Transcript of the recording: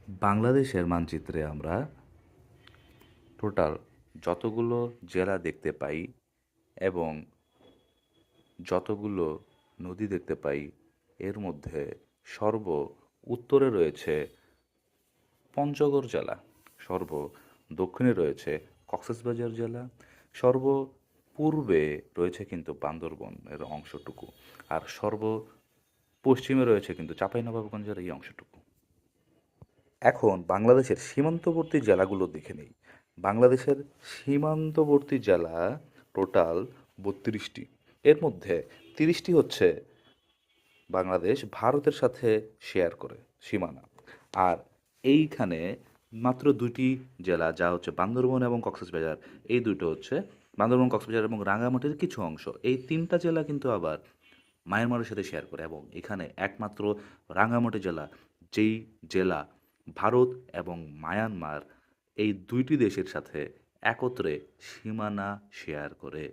বাংলাদেশের মানচিত্রে আমরা টোটাল যতগুলো জেলা দেখতে পাই এবং যতগুলো নদী দেখতে পাই এর মধ্যে সর্ব উত্তরে রয়েছে পঞ্চগড় জেলা, সর্ব দক্ষিণে রয়েছে কক্সবাজার জেলা, সর্ব পূর্বে রয়েছে কিন্তু বান্দরবনের অংশটুকু, আর সর্ব পশ্চিমে রয়েছে কিন্তু চাঁপাইনবাবগঞ্জের এই অংশটুকু। এখন বাংলাদেশের সীমান্তবর্তী জেলাগুলো দেখে নেই। বাংলাদেশের সীমান্তবর্তী জেলা টোটাল ৩২টি। এর মধ্যে ৩০টি হচ্ছে বাংলাদেশ ভারতের সাথে শেয়ার করে সীমানা। আর এইখানে মাত্র দুটি জেলা, যা হচ্ছে বান্দরবন এবং কক্সবাজার, এই দুটো হচ্ছে বান্দরবন, কক্সবাজার এবং রাঙ্গামাটির কিছু অংশ। এই তিনটা জেলা কিন্তু আবার মায়ানমারের সাথে শেয়ার করে, এবং এখানে একমাত্র রাঙ্গামাটি জেলা, যেই জেলা ভারত এবং মায়ানমার এই দুইটি দেশের সাথে একত্রে সীমানা শেয়ার করে।